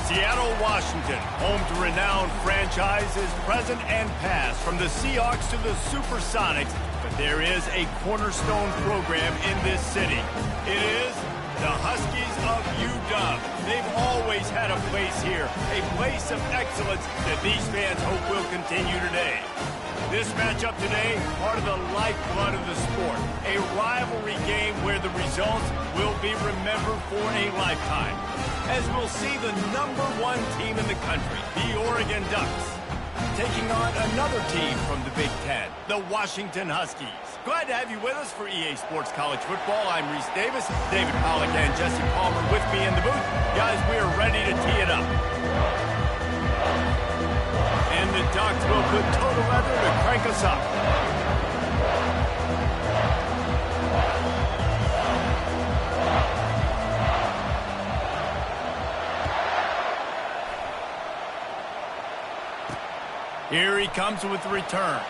Seattle, Washington, home to renowned franchises present and past, from the Seahawks to the Supersonics. But there is a cornerstone program in this city. It is the Huskies of UW. They've always had a place here, a place of excellence that these fans hope will continue today. This matchup today, part of the lifeblood of the sport, a rivalry game where the results will be remembered for a lifetime. As we'll see the #1 team in the country, the Oregon Ducks, taking on another team from the Big Ten, the Washington Huskies. Glad to have you with us for EA Sports College Football. I'm Reese Davis, David Pollack and Jesse Palmer with me in the booth. Guys, we are ready to tee it up. And the Ducks will put total leather to crank us up. Here he comes with the return.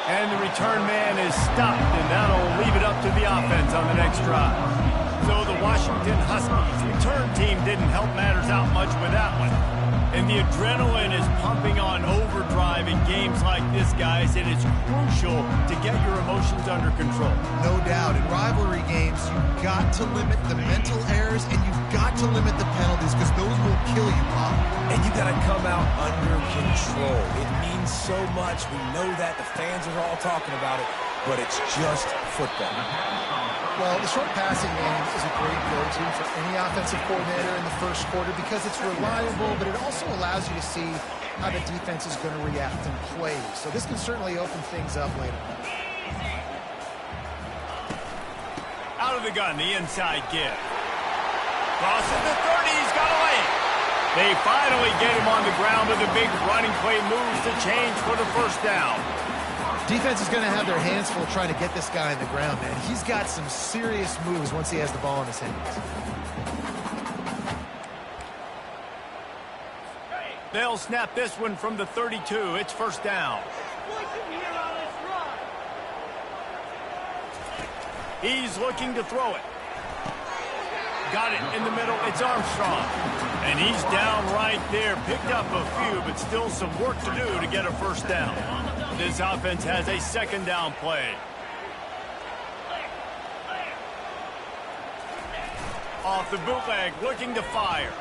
And the return man is stopped, and that'll leave it up to the offense on the next drive. So the Washington Huskies return team didn't help matters out much with that one. And the adrenaline is pumping on overdrive in games like this, guys, and it's crucial to get your emotions under control. No doubt. In rivalry games, you've got to limit the mental errors, and you've got to limit the penalties, because those will kill you, Bob. And you got to come out under control. It means so much. We know that. The fans are all talking about it, but it's just football. Well, the short passing game is a great go-to for any offensive coordinator in the first quarter because it's reliable, but it also allows you to see how the defense is going to react in plays. So this can certainly open things up later. Out of the gun, the inside give. Crosses the 30, he's got a lane. They finally get him on the ground with a big running play, moves to change for the first down. Defense is going to have their hands full trying to get this guy on the ground, man. He's got some serious moves once he has the ball in his hands. They'll snap this one from the 32. It's first down. He's looking to throw it. Got it in the middle. It's Armstrong. And he's down right there. Picked up a few, but still some work to do to get a first down. This offense has a second down play. Off the bootleg, looking to fire.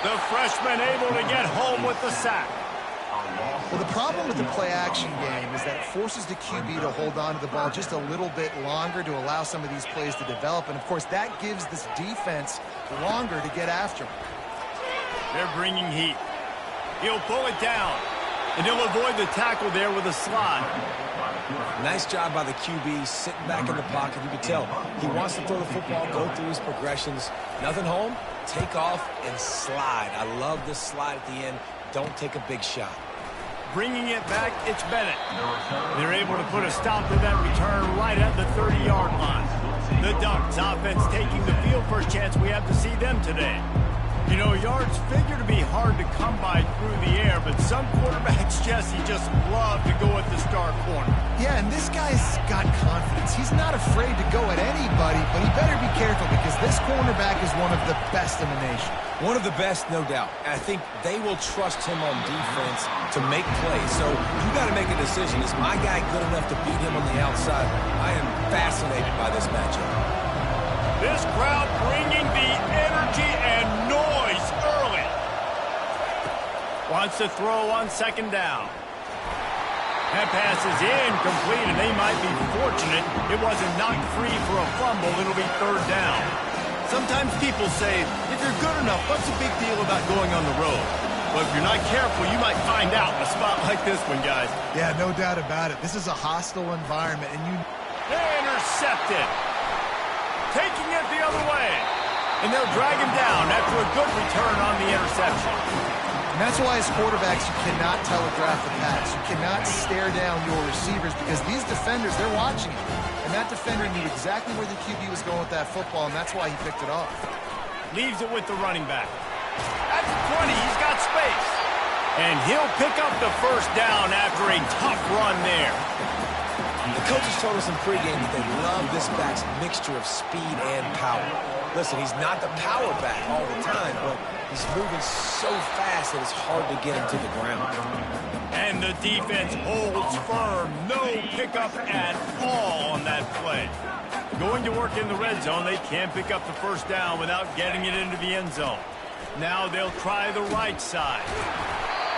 The freshman able to get home with the sack. Well, the problem with the play-action game is that it forces the QB to hold on to the ball just a little bit longer to allow some of these plays to develop. And, of course, that gives this defense longer to get after him. They're bringing heat. He'll pull it down. And he'll avoid the tackle there with a slide. Nice job by the QB, sitting back in the pocket. You can tell he wants to throw the football, go through his progressions. Nothing home, take off and slide. I love this slide at the end. Don't take a big shot. Bringing it back, it's Bennett. They're able to put a stop to that return right at the 30-yard line. The Ducks offense taking the field. First chance we have to see them today. You know, yards figure to be hard to come by through the air, but some quarterbacks, Jesse, just love to go at the star corner. Yeah, and this guy's got confidence. He's not afraid to go at anybody, but he better be careful because this cornerback is one of the best in the nation. One of the best, no doubt. And I think they will trust him on defense to make plays. So you got to make a decision. Is my guy good enough to beat him on the outside? I am fascinated by this matchup. This crowd bringing the energy and noise early. Wants to throw on second down. That pass is incomplete, and they might be fortunate it wasn't knocked free for a fumble. It'll be third down. Sometimes people say, if you're good enough, what's the big deal about going on the road? Well, if you're not careful, you might find out in a spot like this one, guys. Yeah, no doubt about it. This is a hostile environment, and intercepted. Taking it the other way. And they'll drag him down after a good return on the interception. And that's why as quarterbacks, you cannot telegraph the pass. You cannot stare down your receivers because these defenders, they're watching it. And that defender knew exactly where the QB was going with that football, and that's why he picked it off. Leaves it with the running back. At the 20, he's got space. And he'll pick up the first down after a tough run there. The coaches told us in pregame that they love this back's mixture of speed and power. Listen, he's not the power back all the time, but he's moving so fast that it's hard to get him to the ground. And the defense holds firm. No pickup at all on that play. Going to work in the red zone, they can't pick up the first down without getting it into the end zone. Now they'll try the right side.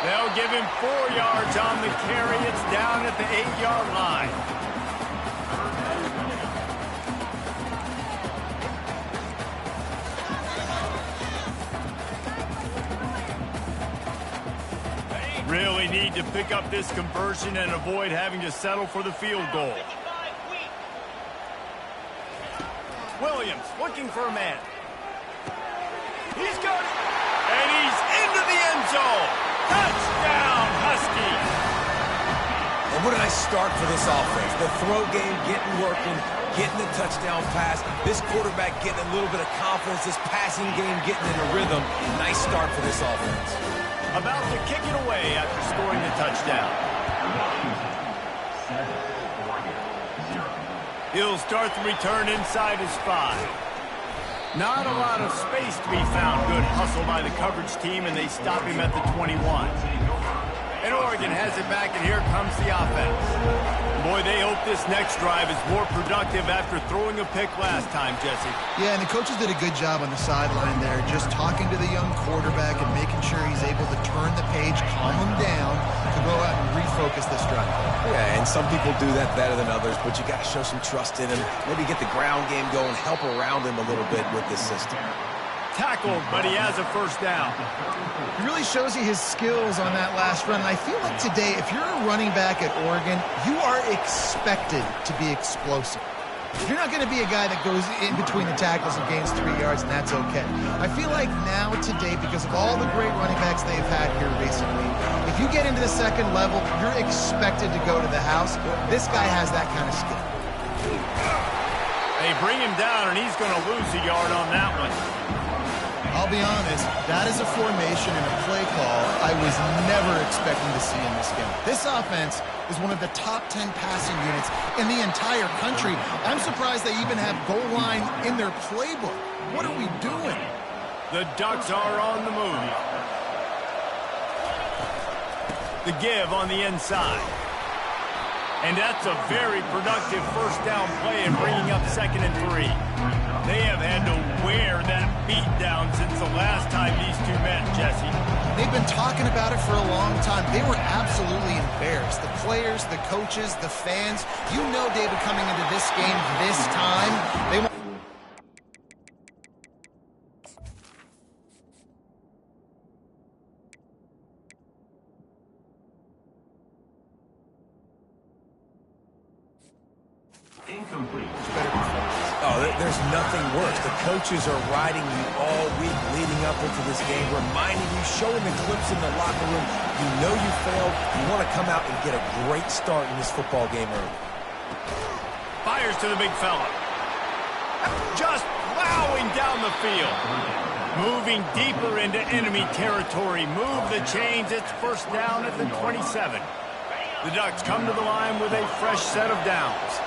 They'll give him 4 yards on the carry. It's down at the 8-yard line. Really need to pick up this conversion and avoid having to settle for the field goal. Williams looking for a man. He's got it. And he's into the end zone. Touchdown, Huskies. And what a nice start for this offense. The throw game getting working, getting the touchdown pass. This quarterback getting a little bit of confidence. This passing game getting in a rhythm. Nice start for this offense. About to kick it away after scoring the touchdown. He'll start the return inside his 5. Not a lot of space to be found. Good hustle by the coverage team, and they stop him at the 21. And Oregon has it back, and here comes the offense. Boy, they hope this next drive is more productive after throwing a pick last time, Jesse. Yeah, and the coaches did a good job on the sideline there, just talking to the young quarterback and making sure he's able to turn the page, calm him down, to go out and refocus this drive. Yeah, and some people do that better than others, but you got to show some trust in him. Maybe get the ground game going, help around him a little bit with this system. Tackled, but he has a first down. He really shows you his skills on that last run. And I feel like today, if you're a running back at Oregon, you are expected to be explosive. You're not going to be a guy that goes in between the tackles and gains 3 yards, and that's okay. I feel like now today, because of all the great running backs they've had here recently, if you get into the second level, you're expected to go to the house. This guy has that kind of skill. They bring him down, and he's going to lose a yard on that one. I'll be honest, that is a formation and a play call I was never expecting to see in this game. This offense is one of the top 10 passing units in the entire country. I'm surprised they even have goal line in their playbook. What are we doing? The Ducks are on the move. The give on the inside. And that's a very productive first down play in bringing up 2nd and 3. They have had to wear that beat down since the last time these two met, Jesse. They've been talking about it for a long time. They were absolutely embarrassed. The players, the coaches, the fans. You know, David, coming into this game this time, they want... Incomplete. Oh, there's nothing worse. The coaches are riding you all week leading up into this game, reminding you, showing the clips in the locker room. You know you failed. You want to come out and get a great start in this football game early. Fires to the big fella. Just plowing down the field. Moving deeper into enemy territory. Move the chains. It's first down at the 27. The Ducks come to the line with a fresh set of downs.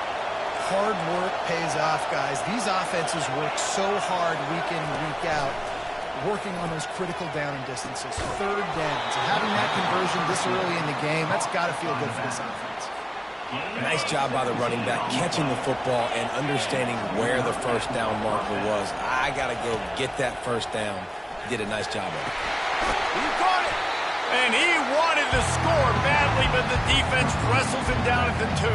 Hard work pays off, guys. These offenses work so hard week in, week out, working on those critical down and distances, 3rd downs. And having that conversion this early in the game, that's got to feel good for this offense. Nice job by the running back, catching the football and understanding where the first down marker was. I got to go get that first down. He did a nice job of it. He caught it! And he wanted to score badly, but the defense wrestles him down at the 2.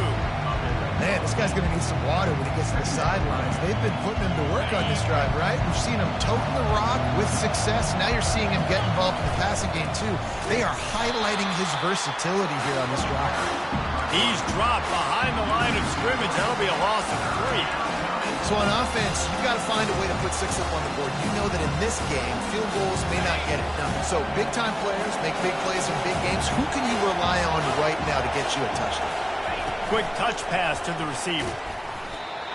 Man, this guy's going to need some water when he gets to the sidelines. They've been putting him to work on this drive, right? We've seen him toting the rock with success. Now you're seeing him get involved in the passing game, too. They are highlighting his versatility here on this drive. He's dropped behind the line of scrimmage. That'll be a loss of 3. So on offense, you've got to find a way to put 6 up on the board. You know that in this game, field goals may not get it done. So big-time players make big plays in big games. Who can you rely on right now to get you a touchdown? Quick touch pass to the receiver.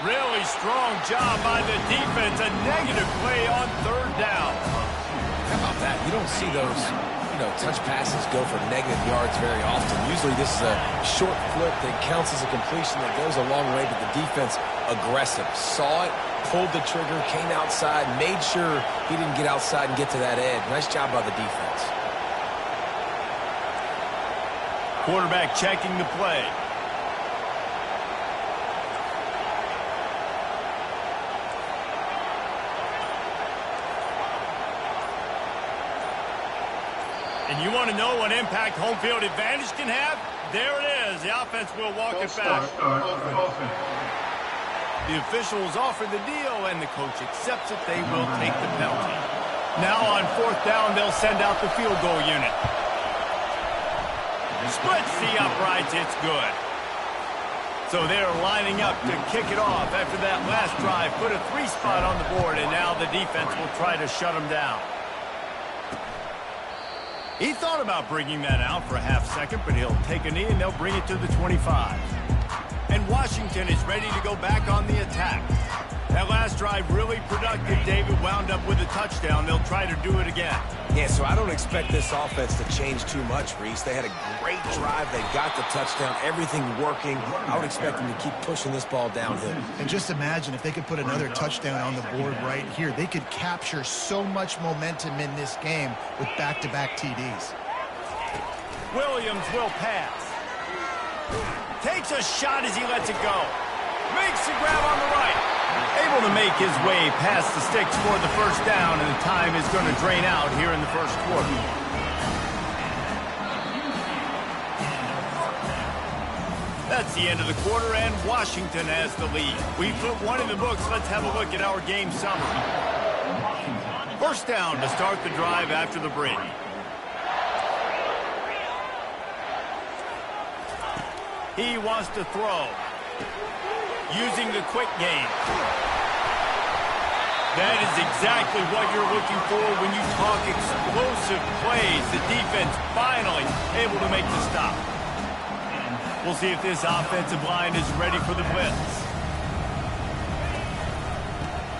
Really strong job by the defense. A negative play on 3rd down. How about that? You don't see those you know, touch passes go for negative yards very often. Usually this is a short flip that counts as a completion that goes a long way, but the defense aggressive. Saw it, pulled the trigger, came outside, made sure he didn't get outside and get to that edge. Nice job by the defense. Quarterback checking the play. And you want to know what impact home field advantage can have? There it is. The offense will walk it back. The officials offer the deal, and the coach accepts it. They will take the penalty. Now on 4th down, they'll send out the field goal unit. Splits the uprights. It's good. So they're lining up to kick it off after that last drive. Put a 3 spot on the board, and now the defense will try to shut them down. He thought about bringing that out for a half second, but he'll take a knee and they'll bring it to the 25. And Washington is ready to go back on the attack. That last drive really productive. David wound up with a touchdown. They'll try to do it again. Yeah, so I don't expect this offense to change too much, Reese. They had a great drive. They got the touchdown. Everything working. I would expect them to keep pushing this ball downhill. And just imagine if they could put another touchdown on the board right here. They could capture so much momentum in this game with back-to-back TDs. Williams will pass. Takes a shot as he lets it go. Makes the grab on the right. Able to make his way past the sticks for the first down, and the time is going to drain out here in the first quarter. That's the end of the quarter, and Washington has the lead. We put one in the books. Let's have a look at our game summary. First down to start the drive after the break. He wants to throw. Using the quick game. That is exactly what you're looking for when you talk explosive plays. The defense finally able to make the stop. We'll see if this offensive line is ready for the blitz.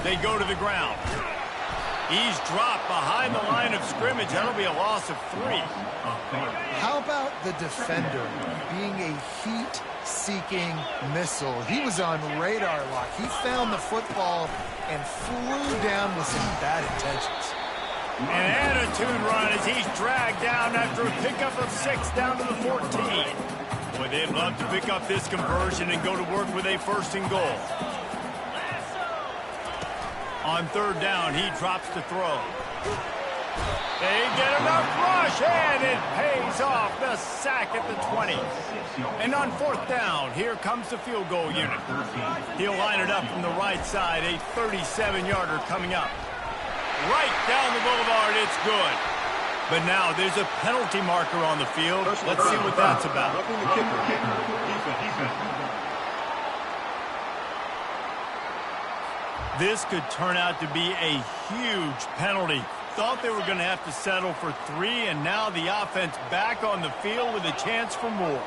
They go to the ground. He's dropped behind the line of scrimmage. That'll be a loss of 3. How about the defender being a heat-seeking missile? He was on radar lock. He found the football and flew down with some bad intentions. An attitude run as he's dragged down after a pickup of 6 down to the 14. Boy, they'd love to pick up this conversion and go to work with a 1st and goal. On 3rd down, he drops to throw. They get enough rush, and it pays off. The sack at the 20. And on 4th down, here comes the field goal unit. He'll line it up from the right side, a 37-yarder coming up. Right down the boulevard, it's good. But now there's a penalty marker on the field. Let's see what that's about. This could turn out to be a huge penalty. Thought they were going to have to settle for 3, and now the offense back on the field with a chance for more.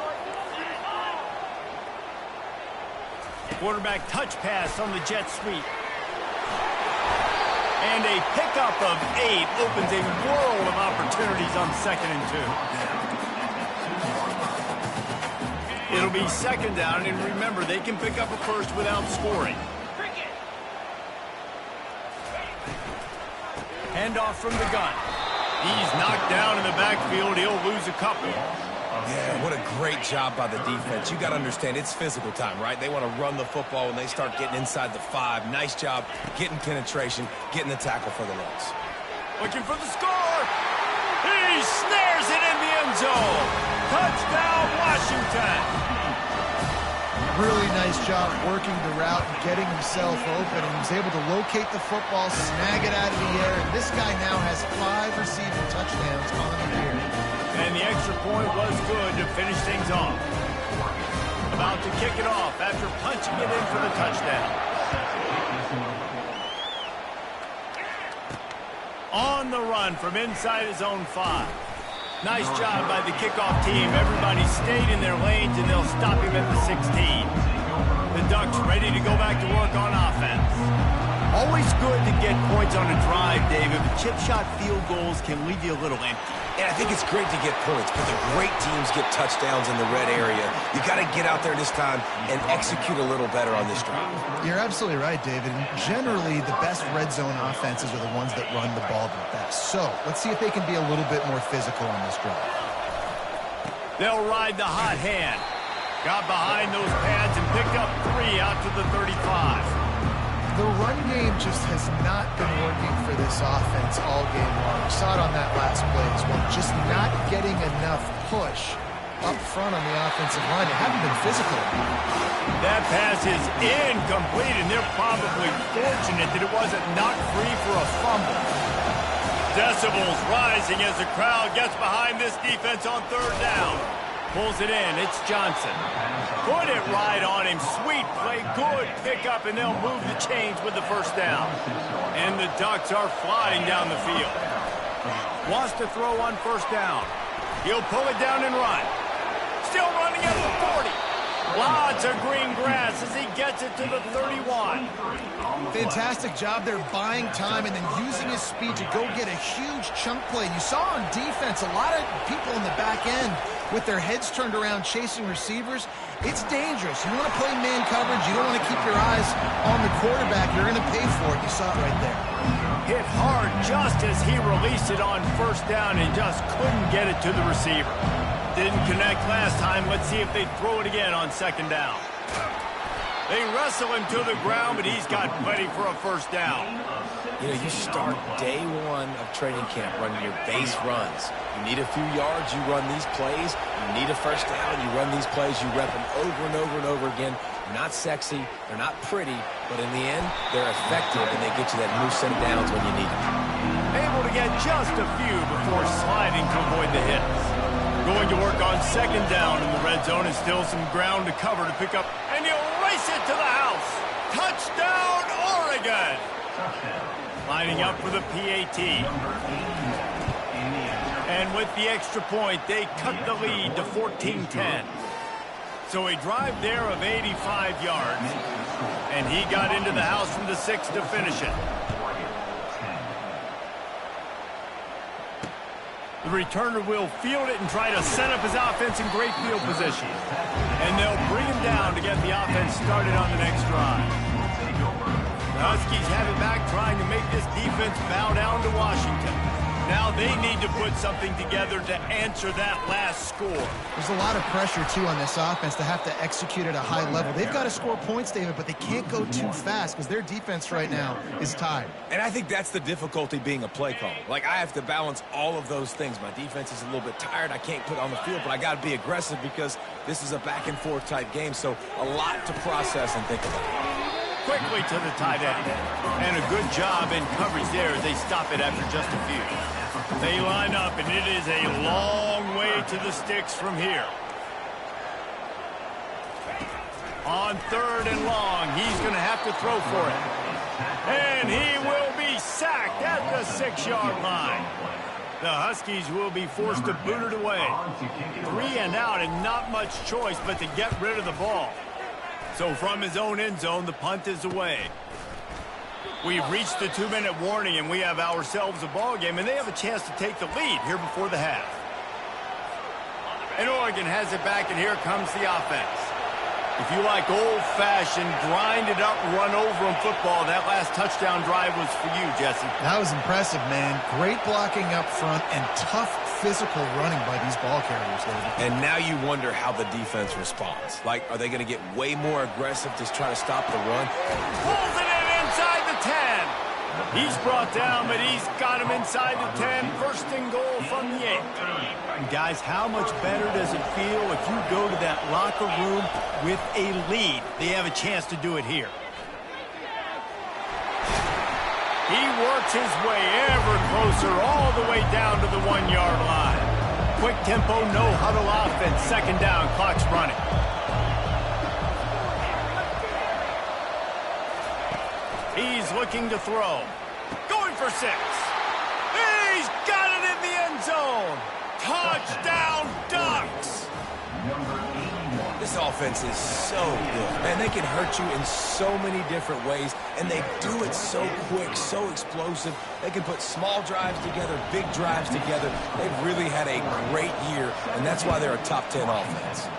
Quarterback touch pass on the jet sweep. And a pickup of 8 opens a world of opportunities on 2nd and 2. It'll be 2nd down, and remember, they can pick up a first without scoring. Handoff from the gun. He's knocked down in the backfield. He'll lose a couple. Yeah, what a great job by the defense. You got to understand, it's physical time, right? They want to run the football when they start getting inside the 5. Nice job getting penetration, getting the tackle for the loss. Looking for the score. He snares it in the end zone. Touchdown, Washington. Really nice job working the route and getting himself open, and he was able to locate the football, snag it out of the air, and this guy now has 5 receiving touchdowns on the year. And the extra point was good to finish things off. About to kick it off after punching it in for the touchdown. On the run from inside his own 5. Nice job by the kickoff team. Everybody stayed in their lanes, and they'll stop him at the 16. The Ducks ready to go back to work on offense. Always good to get points on a drive, David, but chip shot field goals can leave you a little empty. And I think it's great to get points, but the great teams get touchdowns in the red area. You got to get out there this time and execute a little better on this drive. You're absolutely right, David. And generally, the best red zone offenses are the ones that run the ball the best. So let's see if they can be a little bit more physical on this drive. They'll ride the hot hand. Got behind those pads and picked up 3 out to the 35. The run game just has not been working for this offense all game long. We saw it on that last play as well. Just not getting enough push up front on the offensive line. They haven't been physical. That pass is incomplete, and they're probably fortunate that it wasn't knocked free for a fumble. Decibels rising as the crowd gets behind this defense on 3rd down. Pulls it in. It's Johnson. Put it right on him. Sweet play. Good pickup, and they'll move the chains with the 1st down. And the Ducks are flying down the field. Wants to throw on 1st down. He'll pull it down and run. Still running at the 40. Lots of green grass as he gets it to the 31. Fantastic job there buying time and then using his speed to go get a huge chunk play. You saw on defense a lot of people in the back end with their heads turned around chasing receivers. It's dangerous. You want to play man coverage. You don't want to keep your eyes on the quarterback. You're going to pay for it. You saw it right there. Hit hard just as he released it on 1st down and just couldn't get it to the receiver. Didn't connect last time. Let's see if they throw it again on 2nd down. They wrestle him to the ground, but he's got plenty for a 1st down. You know, you start day 1 of training camp running your base runs. You need a few yards, you run these plays. You need a 1st down, you run these plays. You rep them over and over and over again. They're not sexy, they're not pretty, but in the end, they're effective, and they get you that new set of downs when you need them. Able to get just a few before sliding to avoid the hits. Going to work on 2nd down in the red zone, and still some ground to cover to pick up, and he'll race it to the house. Touchdown, Oregon! Lining up for the PAT. And with the extra point, they cut the lead to 14-10. So a drive there of 85 yards, and he got into the house from the 6 to finish it. The returner will field it and try to set up his offense in great field position. And they'll bring him down to get the offense started on the next drive. The Huskies have it back, trying to make this defense bow down to Washington. Now they need to put something together to answer that last score. There's a lot of pressure, too, on this offense to have to execute at a high level. They've got to score points, David, but they can't go too fast because their defense right now is tired. And I think that's the difficulty being a play caller. Like, I have to balance all of those things. My defense is a little bit tired. I can't put on the field, but I got to be aggressive because this is a back-and-forth type game, so a lot to process and think about. Quickly to the tight end. And a good job in coverage there as they stop it after just a few. They line up, and it is a long way to the sticks from here. On 3rd and long, he's going to have to throw for it. And he will be sacked at the 6-yard line. The Huskies will be forced to boot it away. 3 and out, and not much choice but to get rid of the ball. So from his own end zone, the punt is away. We've reached the 2-minute warning, and we have ourselves a ball game, and they have a chance to take the lead here before the half. And Oregon has it back, and here comes the offense. If you like old-fashioned, grind-it-up, run-over-'em football, that last touchdown drive was for you, Jesse. That was impressive, man. Great blocking up front and tough physical running by these ball carriers, David. And now you wonder how the defense responds. Like, are they going to get way more aggressive to try to stop the run? Pulls it in inside the 10. He's brought down, but he's got him inside the 10. 1st and goal from the 8. And guys, how much better does it feel if you go to that locker room with a lead? They have a chance to do it here. He works his way ever closer all the way down to the 1-yard line. Quick tempo, no huddle offense. 2nd down, clock's running. He's looking to throw. Going for 6. He's got it in the end zone. Touchdown, Ducks! The This offense is so good. Man, they can hurt you in so many different ways, and they do it so quick, so explosive. They can put small drives together, big drives together. They've really had a great year, and that's why they're a top 10 offense.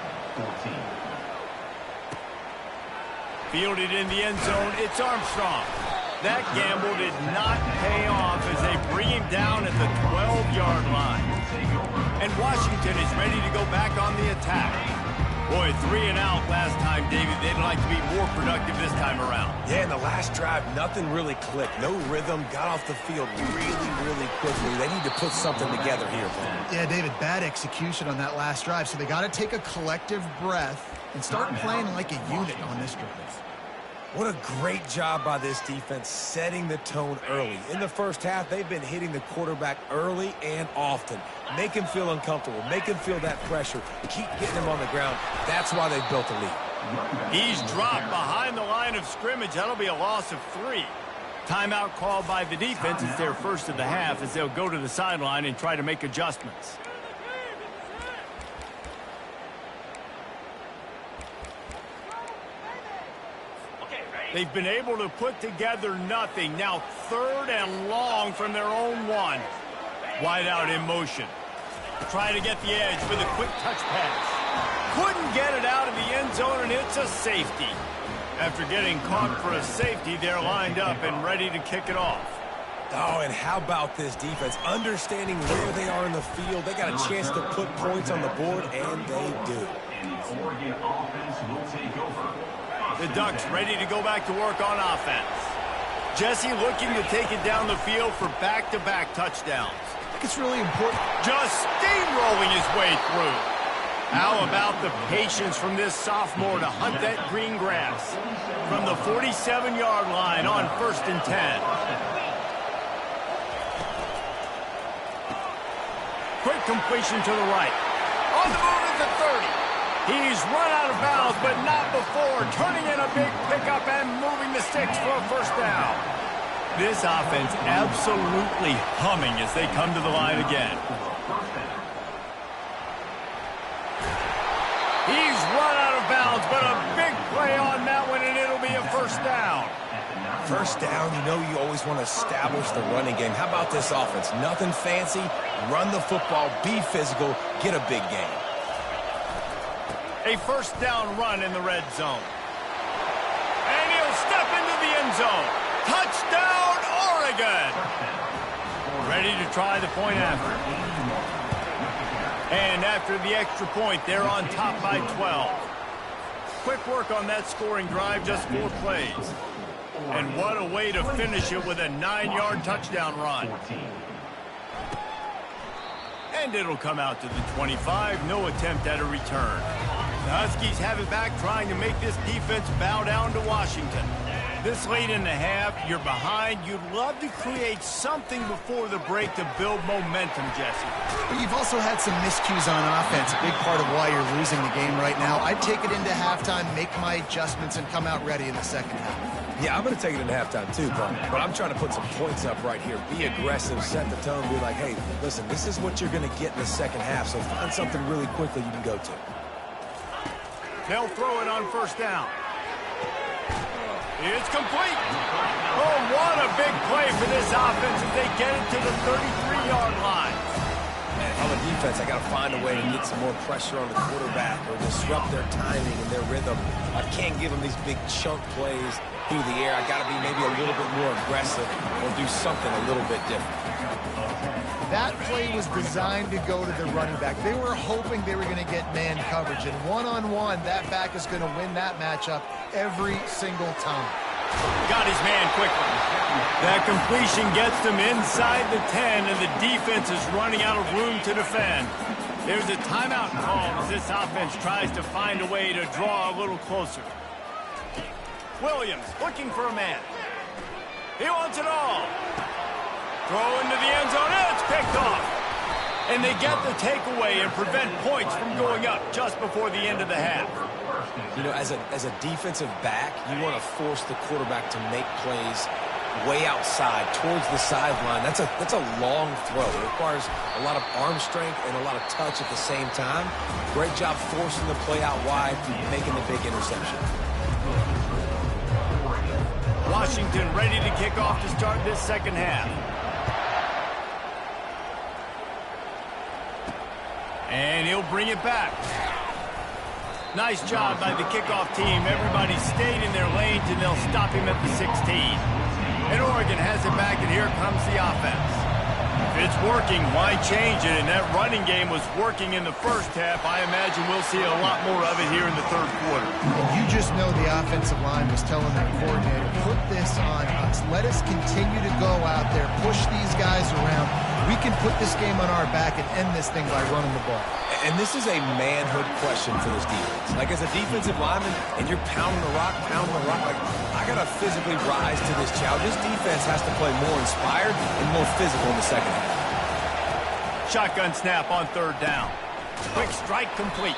Fielded in the end zone, it's Armstrong. That gamble did not pay off as they bring him down at the 12-yard line. And Washington is ready to go back on the attack. Boy, 3 and out last time, David. They'd like to be more productive this time around. Yeah, in the last drive, nothing really clicked. No rhythm, got off the field really quickly. They need to put something together here, Paul. Yeah, David, bad execution on that last drive, so they got to take a collective breath and start playing like a unit on this drive. What a great job by this defense setting the tone early. In the first half, they've been hitting the quarterback early and often. Make him feel uncomfortable. Make him feel that pressure. Keep getting him on the ground. That's why they've built a lead. He's dropped behind the line of scrimmage. That'll be a loss of 3. Timeout called by the defense. It's their first of the half as they'll go to the sideline and try to make adjustments. They've been able to put together nothing. Now 3rd and long from their own 1. Wide out in motion. Trying to get the edge with a quick touch pass. Couldn't get it out of the end zone, and it's a safety. After getting caught for a safety, they're lined up and ready to kick it off. Oh, and how about this defense? Understanding where they are in the field. They got a chance to put points on the board, and they do. And the Oregon offense will take over. The Ducks ready to go back to work on offense. Jesse looking to take it down the field for back-to-back touchdowns. I think it's really important. Just steamrolling his way through. How about the patience from this sophomore to hunt that green grass? From the 47-yard line on 1st and 10. Quick completion to the right. On the move at the 30. He's run out of bounds, but not before turning in a big pickup and moving the sticks for a 1st down. This offense absolutely humming as they come to the line again. He's run out of bounds, but a big play on that one, and it'll be a 1st down. 1st down, you know you always want to establish the running game. How about this offense? Nothing fancy. Run the football, be physical, get a big gain. A 1st down run in the red zone. And he'll step into the end zone. Touchdown, Oregon! Ready to try the point after. And after the extra point, they're on top by 12. Quick work on that scoring drive, just 4 plays. And what a way to finish it with a 9-yard touchdown run. And it'll come out to the 25. No attempt at a return. The Huskies have it back, trying to make this defense bow down to Washington. This late in the half, you're behind. You'd love to create something before the break to build momentum, Jesse. But you've also had some miscues on offense, a big part of why you're losing the game right now. I'd take it into halftime, make my adjustments, and come out ready in the 2nd half. Yeah, I'm going to take it into halftime too, Paul. But I'm trying to put some points up right here. Be aggressive, set the tone, be like, hey, listen, this is what you're going to get in the 2nd half, so find something really quickly you can go to. They'll throw it on 1st down. It's complete. Oh, what a big play for this offense as they get it to the 33-yard line. Man, on the defense, I got to find a way to get some more pressure on the quarterback or disrupt their timing and their rhythm. I can't give them these big chunk plays through the air. I got to be maybe a little bit more aggressive or do something a little bit different. That play was designed to go to the running back. They were hoping they were going to get man coverage, and one-on-one, that back is going to win that matchup every single time. Got his man quickly. That completion gets them inside the 10, and the defense is running out of room to defend. There's a timeout call as this offense tries to find a way to draw a little closer. Williams looking for a man. He wants it all. Throw into the end zone, and it's picked off. And they get the takeaway and prevent points from going up just before the end of the half. You know, as a defensive back, you want to force the quarterback to make plays way outside towards the sideline. That's a long throw. It requires a lot of arm strength and a lot of touch at the same time. Great job forcing the play out wide, making the big interception. Washington ready to kick off to start this second half. And he'll bring it back. Nice job by the kickoff team. Everybody stayed in their lanes, and they'll stop him at the 16. And Oregon has it back, and here comes the offense. If it's working, why change it? And that running game was working in the first half. I imagine we'll see a lot more of it here in the third quarter. And you just know the offensive line was telling their coordinator, put this on us. Let us continue to go out there, push these guys around. We can put this game on our back and end this thing by running the ball. And this is a manhood question for this defense. Like, as a defensive lineman, and you're pounding the rock, like, I got to physically rise to this challenge. This defense has to play more inspired and more physical in the second half. Shotgun snap on third down. Quick strike complete.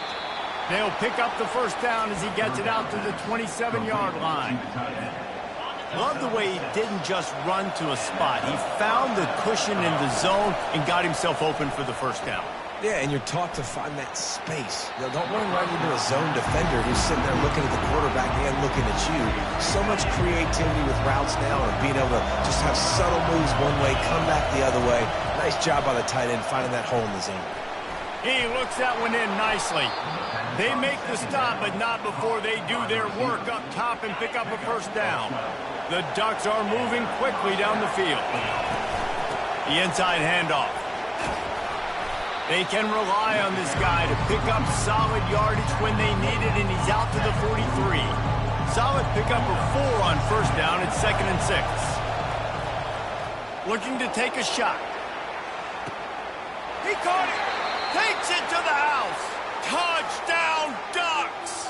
They'll pick up the first down as he gets it out to the 27-yard line. Love the way he didn't just run to a spot. He found the cushion in the zone and got himself open for the first down. Yeah, and you're taught to find that space. You know, don't run right into a zone defender who's sitting there looking at the quarterback and looking at you. So much creativity with routes now and being able to just have subtle moves one way, come back the other way. Nice job by the tight end finding that hole in the zone. He looks that one in nicely. They make the stop, but not before they do their work up top and pick up a first down. The Ducks are moving quickly down the field. The inside handoff. They can rely on this guy to pick up solid yardage when they need it, and he's out to the 43. Solid pickup of 4 on first down at 2nd and 6. Looking to take a shot. He caught it. Takes it to the house. Touchdown, Ducks!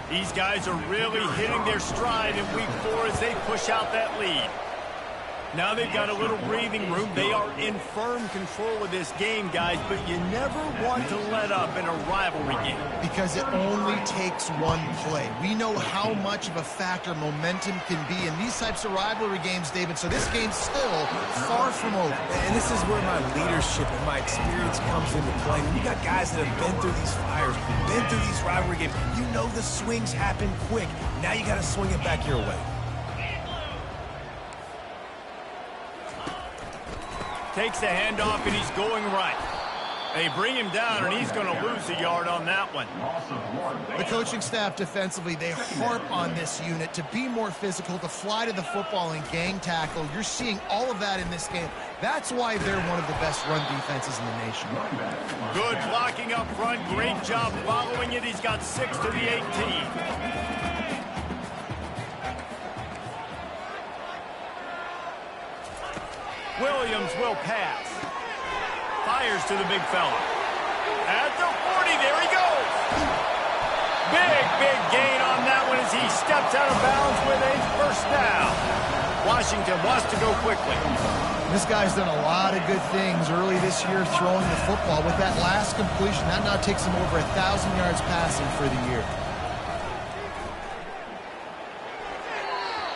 These guys are really hitting their stride in week 4 as they push out that lead. Now they've got a little breathing room. They are in firm control of this game, guys, but you never want to let up in a rivalry game. Because it only takes one play. We know how much of a factor momentum can be in these types of rivalry games, David, so this game's still far from over. And this is where my leadership and my experience comes into play. When you got guys that have been through these fires, been through these rivalry games, you know the swings happen quick. Now you got to swing it back your way. Takes the handoff, and he's going right. They bring him down, and he's going to lose a yard on that one. The coaching staff defensively, they harp on this unit to be more physical, to fly to the football and gang tackle. You're seeing all of that in this game. That's why they're one of the best run defenses in the nation. Good blocking up front. Great job following it. He's got 6 to the 18. Williams will pass. Fires to the big fella. At the 40, there he goes. Big gain on that one as he steps out of bounds with a first down. Washington wants to go quickly. This guy's done a lot of good things early this year throwing the football. With that last completion, that now takes him over 1,000 yards passing for the year.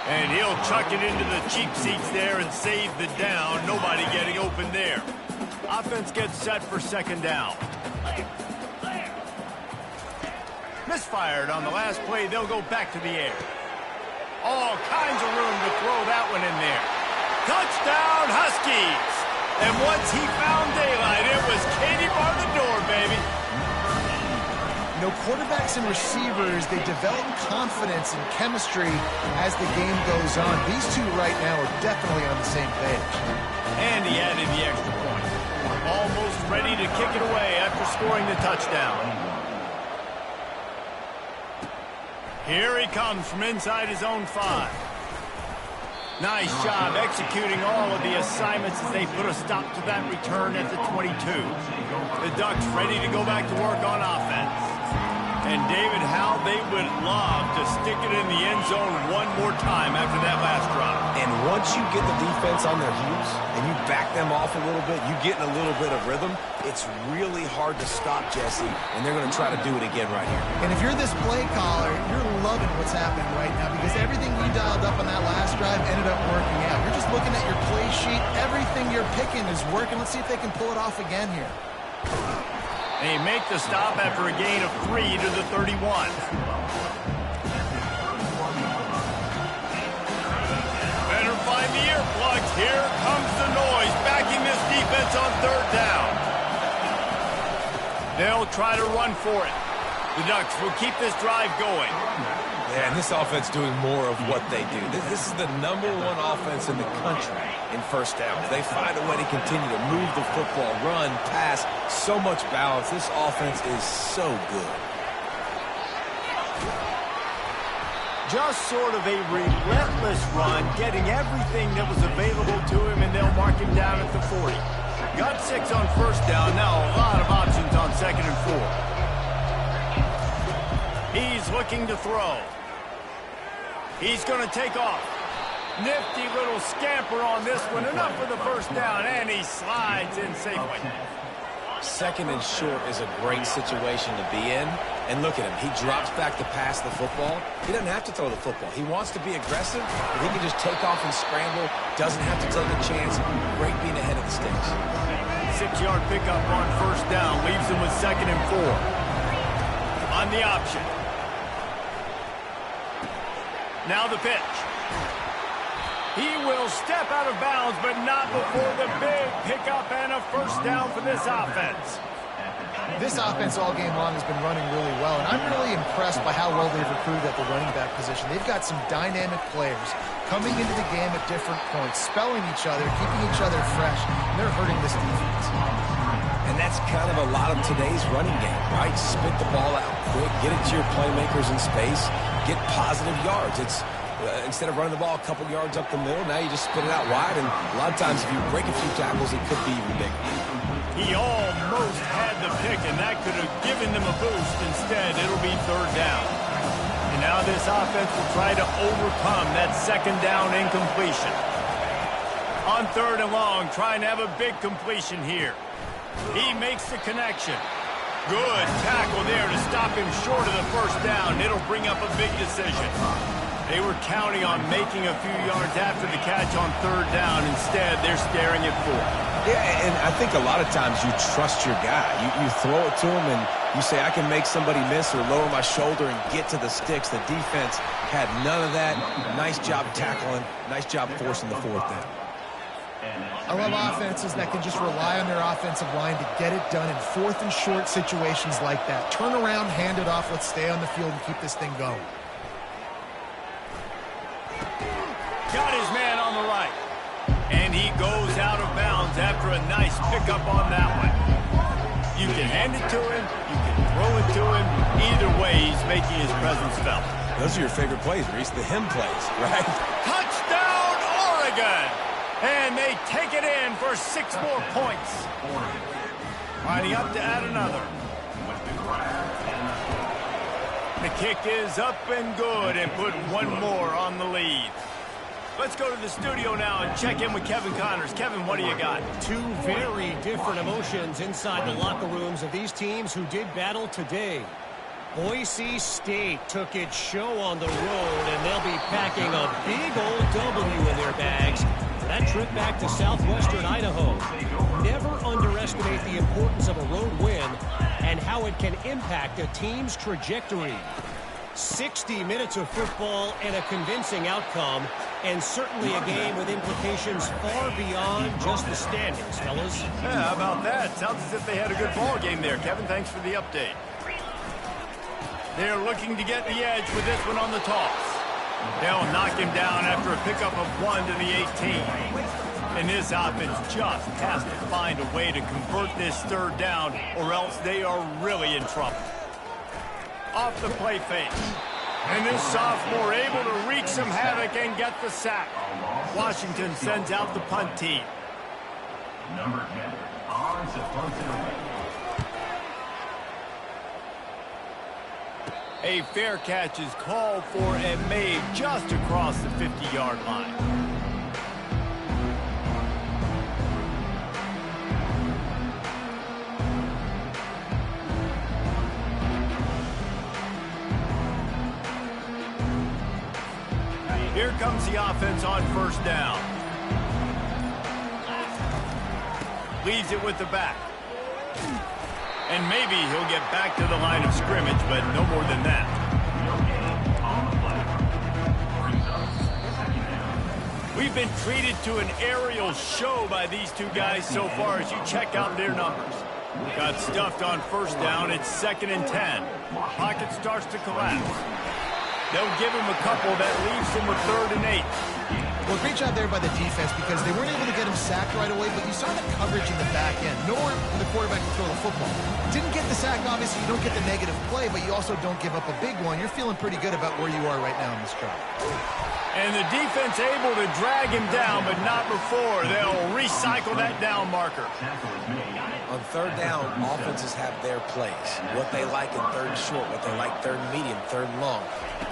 And he'll chuck it into the cheap seats there and save the down. Nobody getting open there. Offense gets set for second down. Misfired on the last play. They'll go back to the air. All kinds of room to throw that one in there. Touchdown, Huskies! And once he found daylight, it was Katie bar the door, baby. You know, quarterbacks and receivers, they develop confidence and chemistry as the game goes on. These two right now are definitely on the same page. And he added the extra point. Almost ready to kick it away after scoring the touchdown. Here he comes from inside his own 5. Nice job executing all of the assignments as they put a stop to that return at the 22. The Ducks ready to go back to work on offense. And David, how they would love to stick it in the end zone one more time after that last drive. And once you get the defense on their heels and you back them off a little bit, you get in a little bit of rhythm, it's really hard to stop, Jesse, and they're going to try to do it again right here. And if you're this play caller, you're loving what's happening right now because everything you dialed up on that last drive ended up working out. You're just looking at your play sheet. Everything you're picking is working. Let's see if they can pull it off again here. They make the stop after a gain of 3 to the 31. Better find the earplugs. Here comes the noise, backing this defense on third down. They'll try to run for it. The Ducks will keep this drive going. Yeah, and this offense doing more of what they do. This is the #1 offense in the country in first downs. They find a way to continue to move the football, run, pass, so much balance. This offense is so good. Just sort of a relentless run, getting everything that was available to him, and they'll mark him down at the 40. Got 6 on first down. Now a lot of options on 2nd and 4. He's looking to throw. He's going to take off. Nifty little scamper on this one. Enough for the first down, and he slides in safely. 2nd and short is a great situation to be in. And look at him. He drops back to pass the football. He doesn't have to throw the football. He wants to be aggressive, but he can just take off and scramble. Doesn't have to take a chance. Great being ahead of the sticks. 6-yard pickup on first down. Leaves him with 2nd and 4. On the option. Now the pitch. He will step out of bounds, but not before the big pickup and a first down for this offense. This offense all game long has been running really well, and I'm really impressed by how well they've recruited at the running back position. They've got some dynamic players coming into the game at different points, spelling each other, keeping each other fresh, and they're hurting this defense. And that's kind of a lot of today's running game, right? Spit the ball out quick, get it to your playmakers in space, get positive yards. It's instead of running the ball a couple yards up the middle, now you just spit it out wide, and a lot of times if you break a few tackles, it could be even bigger. He almost had the pick, and that could have given them a boost. Instead, it'll be 3rd down. And now this offense will try to overcome that 2nd down incompletion. On 3rd and long, trying to have a big completion here. He makes the connection. Good tackle there to stop him short of the first down. It'll bring up a big decision. They were counting on making a few yards after the catch on 3rd down. Instead, they're staring at 4. Yeah, and I think a lot of times you trust your guy. You throw it to him, and you say, I can make somebody miss or lower my shoulder and get to the sticks. The defense had none of that. Nice job tackling. Nice job forcing the 4th down. I love offenses that can just rely on their offensive line to get it done in 4th and short situations like that. Turn around, hand it off, let's stay on the field and keep this thing going. Got his man on the right. And he goes out of bounds after a nice pickup on that one. You can hand it to him, you can throw it to him. Either way, he's making his presence felt. Those are your favorite plays, Reese, the him plays, right? Touchdown, Oregon! And they take it in for 6 more points. Lining up to add another. The kick is up and good and put 1 more on the lead. Let's go to the studio now and check in with Kevin Connors. Kevin, what do you got? 2 very different emotions inside the locker rooms of these teams who did battle today. Boise State took its show on the road, and they'll be packing a big old W in their bags for that trip back to southwestern Idaho. Never underestimate the importance of a road win and how it can impact a team's trajectory. 60 minutes of football and a convincing outcome, and certainly a game with implications far beyond just the standings, fellas. Yeah, how about that? Sounds as if they had a good ball game there. Kevin, thanks for the update. They're looking to get the edge with this one on the toss. They'll knock him down after a pickup of 1 to the 18. And this offense just has to find a way to convert this 3rd down, or else they are really in trouble. Off the play fake. And this sophomore able to wreak some havoc and get the sack. Washington sends out the punt team. Number 10 on to punt. A fair catch is called for and made just across the 50-yard line. Here comes the offense on first down. Leads it with the back. And maybe he'll get back to the line of scrimmage, but no more than that. We've been treated to an aerial show by these two guys so far as you check out their numbers. Got stuffed on first down. It's 2nd and 10. Pocket starts to collapse. They'll give him a couple. That leaves him with 3rd and 8. Well, great job there by the defense because they weren't able to get him sacked right away, but you saw the coverage in the back end. Nowhere for the quarterback to throw the football. Didn't get the sack, obviously. You don't get the negative play, but you also don't give up a big one. You're feeling pretty good about where you are right now in this drive. And the defense able to drag him down, but not before. They'll recycle that down marker. On 3rd down, offenses have their plays. What they like in 3rd and short, what they like 3rd and medium, 3rd and long.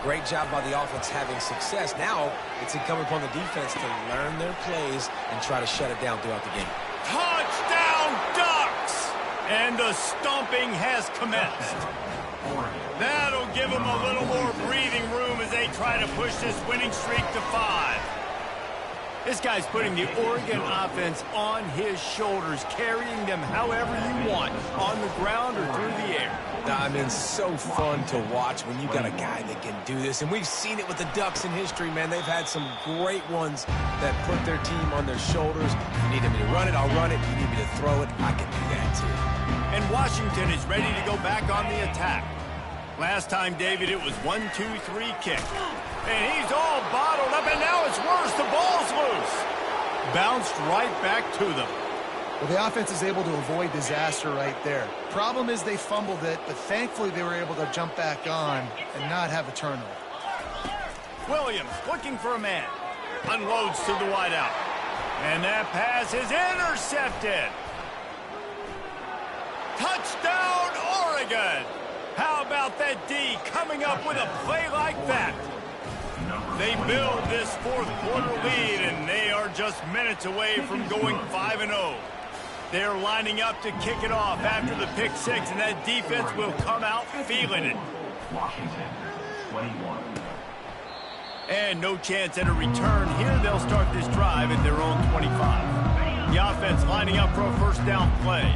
Great job by the offense having success. Now it's incumbent upon the defense to learn their plays and try to shut it down throughout the game. Touchdown, Ducks! And the stomping has commenced. That'll give them a little more breathing room as they try to push this winning streak to 5. This guy's putting the Oregon offense on his shoulders, carrying them however you want, on the ground or through the air. I mean, so fun to watch when you got a guy that can do this. And we've seen it with the Ducks in history, man. They've had some great ones that put their team on their shoulders. You need me to run it, I'll run it. You need me to throw it, I can do that too. And Washington is ready to go back on the attack. Last time, David, it was 1-2-3 kick. And he's all bottled up, and now it's worse. The ball's loose. Bounced right back to them. Well, the offense is able to avoid disaster right there. Problem is they fumbled it, but thankfully they were able to jump back on and not have a turnover. Williams looking for a man. Unloads to the wideout. And that pass is intercepted. Touchdown, Oregon. How about that D coming up with a play like that? They build this 4th quarter lead, and they are just minutes away from going 5-0. They're lining up to kick it off after the pick 6, and that defense will come out feeling it. Washington, 21. And no chance at a return here. They'll start this drive at their own 25. The offense lining up for a first down play.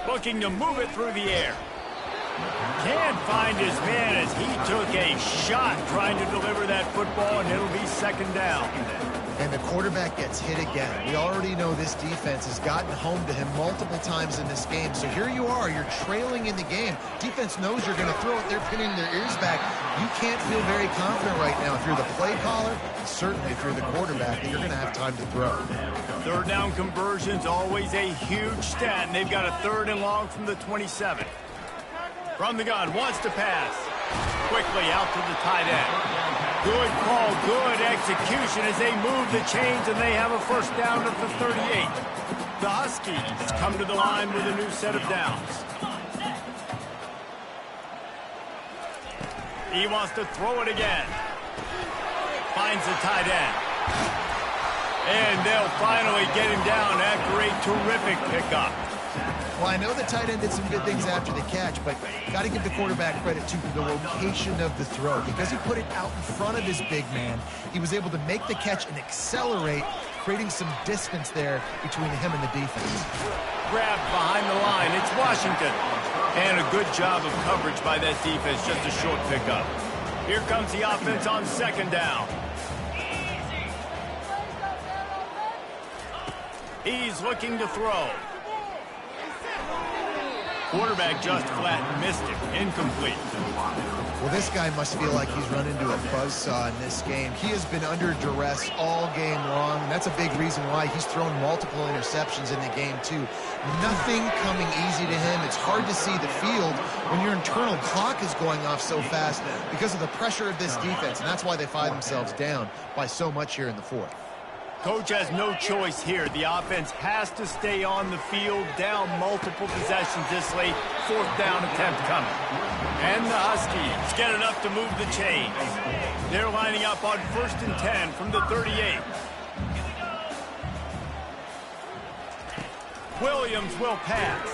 Looking to move it through the air. Can't find his man as he took a shot trying to deliver that football, and it'll be 2nd down. And the quarterback gets hit again. We already know this defense has gotten home to him multiple times in this game. So here you are, you're trailing in the game. Defense knows you're going to throw it. They're pinning their ears back. You can't feel very confident right now if you're the play caller, and certainly if you're the quarterback, that you're going to have time to throw. 3rd down conversion's always a huge stat, and they've got a 3rd and long from the 27. From the gun, wants to pass. Quickly out to the tight end. Good call, good execution as they move the chains, and they have a first down at the 38. The Huskies come to the line with a new set of downs. He wants to throw it again. Finds the tight end. And they'll finally get him down after a terrific pickup. Well, I know the tight end did some good things after the catch, but got to give the quarterback credit to the location of the throw. Because he put it out in front of his big man, he was able to make the catch and accelerate, creating some distance there between him and the defense. Grabbed behind the line. It's Washington. And a good job of coverage by that defense, just a short pickup. Here comes the offense on 2nd down. He's looking to throw. Quarterback just flat missed it. Incomplete. Well, this guy must feel like he's run into a buzzsaw in this game. He has been under duress all game long, and that's a big reason why he's thrown multiple interceptions in the game, too. Nothing coming easy to him. It's hard to see the field when your internal clock is going off so fast because of the pressure of this defense, and that's why they find themselves down by so much here in the 4th. Coach has no choice here. The offense has to stay on the field, down multiple possessions this late. 4th down attempt coming. And the Huskies get enough to move the chains. They're lining up on 1st and 10 from the 38. Williams will pass.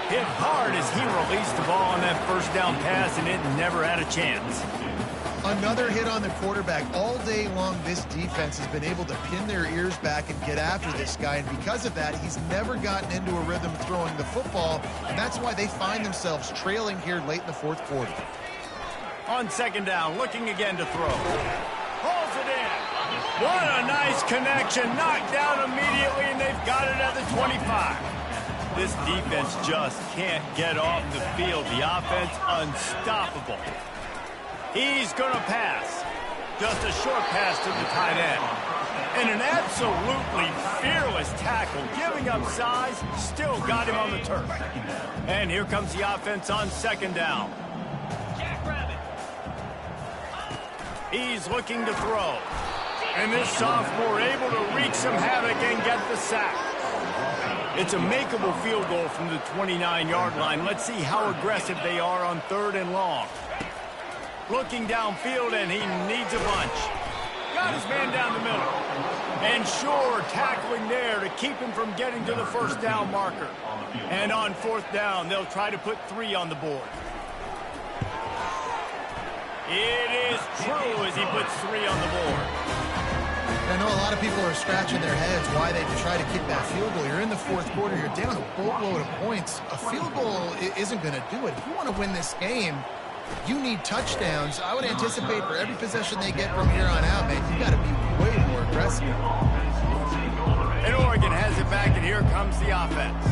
Hit hard as he released the ball on that 1st down pass, and it never had a chance. Another hit on the quarterback. All day long, this defense has been able to pin their ears back and get after this guy, and because of that, he's never gotten into a rhythm throwing the football, and that's why they find themselves trailing here late in the 4th quarter. On 2nd down, looking again to throw. Pulls it in. What a nice connection. Knocked down immediately, and they've got it at the 25. This defense just can't get off the field. The offense unstoppable. He's going to pass. Just a short pass to the tight end. And an absolutely fearless tackle, giving up size, still got him on the turf. And here comes the offense on 2nd down. He's looking to throw. And this sophomore able to wreak some havoc and get the sack. It's a makeable field goal from the 29-yard line. Let's see how aggressive they are on 3rd and long. Looking downfield, and he needs a bunch. Got his man down the middle. And sure, tackling there to keep him from getting to the 1st down marker. And on 4th down, they'll try to put 3 on the board. It is true as he puts 3 on the board. I know a lot of people are scratching their heads why they try to kick that field goal. You're in the 4th quarter. You're down a boatload of points. A field goal isn't going to do it. If you want to win this game, you need touchdowns. I would anticipate for every possession they get from here on out, man, you got to be way more aggressive. And Oregon has it back, and here comes the offense.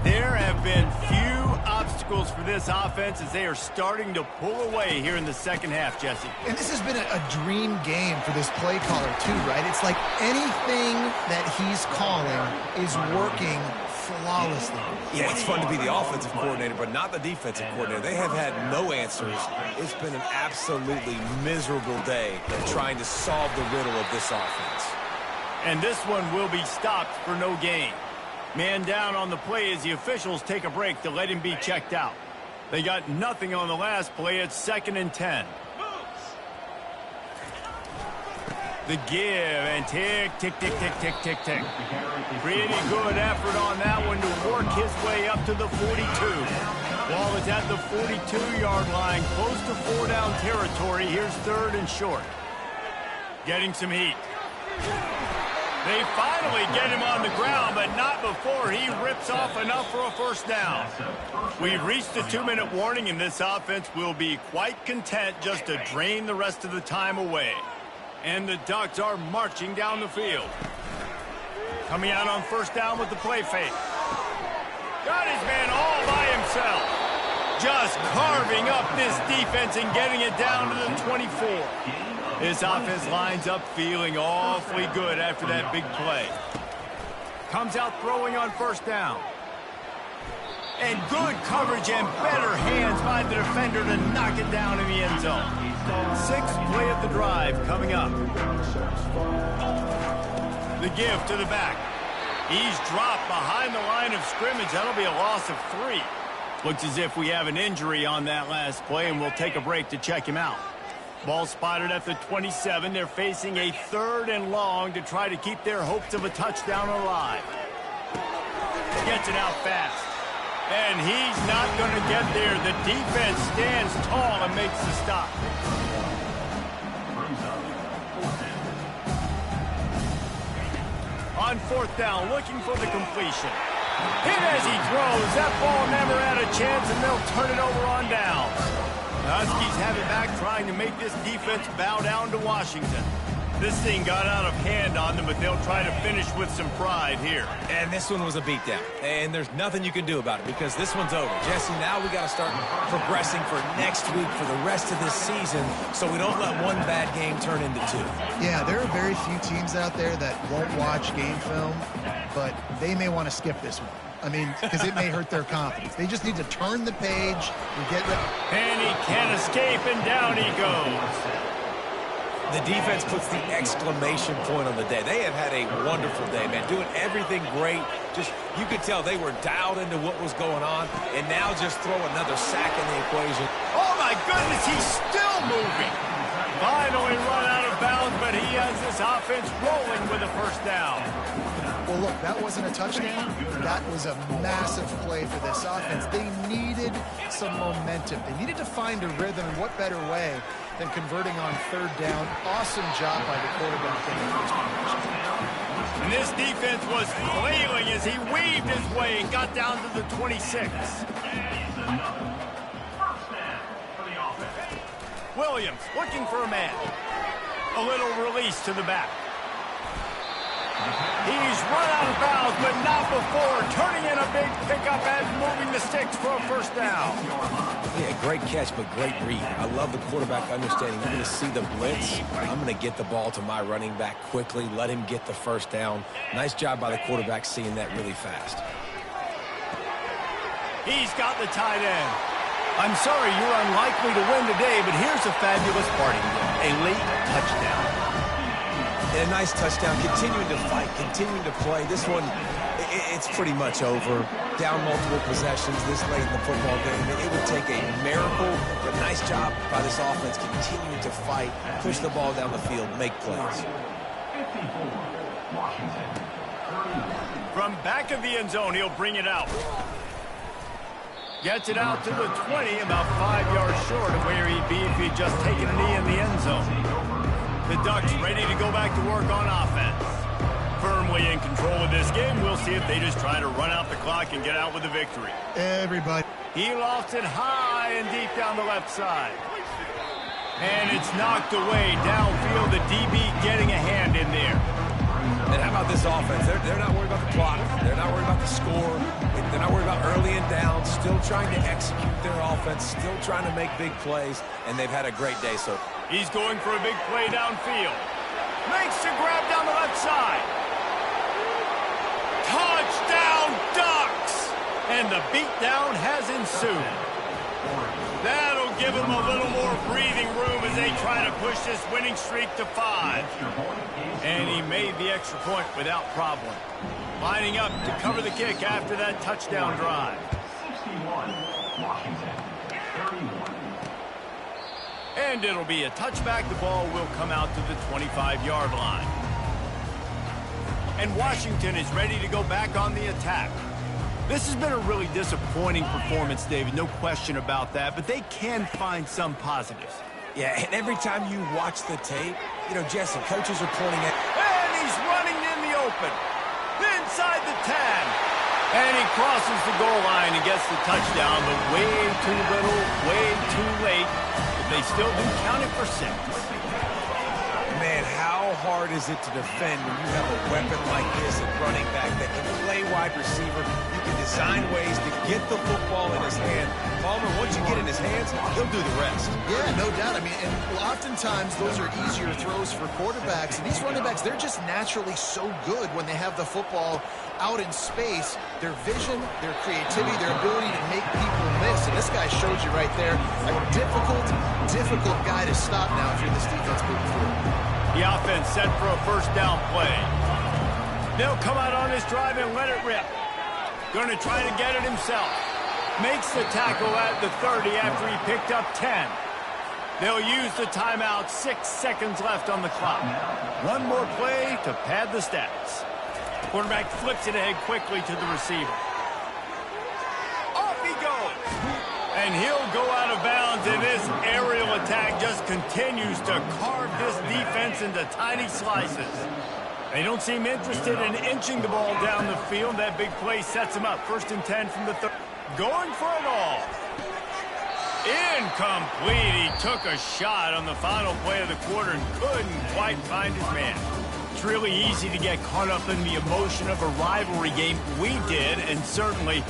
There have been few obstacles for this offense as they are starting to pull away here in the 2nd half, Jesse. And this has been a dream game for this play caller, too, right? It's like anything that he's calling is working flawlessly. Yeah, it's fun to be the offensive coordinator, but not the defensive coordinator. They have had no answers. It's been an absolutely miserable day trying to solve the riddle of this offense. And this one will be stopped for no gain. Man down on the play as the officials take a break to let him be checked out. They got nothing on the last play. It's 2nd and 10. The give and tick, tick, tick, tick, tick, tick, tick. Pretty good effort on that one to work his way up to the 42. Ball is at the 42-yard line, close to 4-down territory. Here's 3rd and short. Getting some heat. They finally get him on the ground, but not before he rips off enough for a 1st down. We've reached the 2-minute warning, and this offense will be quite content just to drain the rest of the time away. And the Ducks are marching down the field. Coming out on 1st down with the play fake. Got his man all by himself. Just carving up this defense and getting it down to the 24. This offense lines up feeling awfully good after that big play. Comes out throwing on 1st down. And good coverage and better hands by the defender to knock it down in the end zone. 6th play of the drive coming up. The give to the back. He's dropped behind the line of scrimmage. That'll be a loss of 3. Looks as if we have an injury on that last play, and we'll take a break to check him out. Ball spotted at the 27. They're facing a 3rd and long to try to keep their hopes of a touchdown alive. Gets it out fast. And he's not going to get there. The defense stands tall and makes the stop. On 4th down, looking for the completion. Hit as he throws. That ball never had a chance, and they'll turn it over on downs. The Huskies have it back, trying to make this defense bow down to Washington. This thing got out of hand on them, but they'll try to finish with some pride here. And this one was a beatdown. And there's nothing you can do about it because this one's over. Jesse, now we got to start progressing for next week for the rest of this season so we don't let one bad game turn into 2. Yeah, there are very few teams out there that won't watch game film, but they may want to skip this one. I mean, because it may hurt their confidence. They just need to turn the page and get ready. And he can't escape, and down he goes. The defense puts the exclamation point on the day. They have had a wonderful day, man. Doing everything great. Just, you could tell they were dialed into what was going on. And now just throw another sack in the equation. Oh, my goodness, he's still moving. Finally run out of bounds, but he has this offense rolling with a first down. Well, look, that wasn't a touchdown. That was a massive play for this offense. They needed some momentum. They needed to find a rhythm, and what better way than converting on third down. Awesome job by the quarterback in the first position. And this defense was flailing as he weaved his way and got down to the 26. Williams looking for a man. A little release to the back. He's run out of bounds, but not before turning in a big pickup and moving the sticks for a first down. Yeah, great catch, but great read. I love the quarterback understanding. I'm going to see the blitz. I'm going to get the ball to my running back quickly, let him get the first down. Nice job by the quarterback seeing that really fast. He's got the tight end. I'm sorry you're unlikely to win today, but here's a fabulous parting gift, a late touchdown. And a nice touchdown, continuing to fight, continuing to play. This one, it's pretty much over. Down multiple possessions this late in the football game. It would take a miracle, but nice job by this offense continuing to fight, push the ball down the field, make plays. From back of the end zone, he'll bring it out. Gets it out to the 20, about 5 yards short of where he'd be if he'd just taken a knee in the end zone. The Ducks ready to go back to work on offense. Firmly in control of this game. We'll see if they just try to run out the clock and get out with a victory. Everybody. He lofts it high and deep down the left side. And it's knocked away downfield. The DB getting a hand in there. And how about this offense? They're not worried about the clock. They're not worried about the score. They're not worried about early and down. Still trying to execute their offense. Still trying to make big plays. And they've had a great day so far. He's going for a big play downfield. Makes the grab down the left side. Touchdown, Ducks! And the beatdown has ensued. That'll give him a little more breathing room as they try to push this winning streak to 5. And he made the extra point without problem. Lining up to cover the kick after that touchdown drive. 61, Washington, 31. And it'll be a touchback. The ball will come out to the 25-yard line. And Washington is ready to go back on the attack. This has been a really disappointing performance, David. No question about that. But they can find some positives. Yeah, and every time you watch the tape, you know, Jesse, coaches are pointing at... And he's running in the open. Inside the 10. And he crosses the goal line and gets the touchdown, but way too little, way too late. But they still do count it for 6. Man, how hard is it to defend when you have a weapon like this at running back that can play wide receiver? You can design ways to get the football in his hand. Palmer, once you get in his hands, he'll do the rest. Yeah, no doubt. I mean, and oftentimes those are easier throws for quarterbacks. And these running backs, they're just naturally so good when they have the football out in space. Their vision, their creativity, their ability to make people miss. And this guy showed you right there a difficult guy to stop now if you're this defense moving forward. The offense set for a first down play. They'll come out on this drive and let it rip. Going to try to get it himself. Makes the tackle at the 30 after he picked up 10. They'll use the timeout. 6 seconds left on the clock. One more play to pad the stats. Quarterback flips it ahead quickly to the receiver. Off he goes. And he'll go out of bounds, and this aerial attack just continues to carve this defense into tiny slices. They don't seem interested in inching the ball down the field. That big play sets him up. 1st and 10 from the 30. Going for it all. Incomplete. He took a shot on the final play of the quarter and couldn't quite find his man. It's really easy to get caught up in the emotion of a rivalry game. We did, and certainly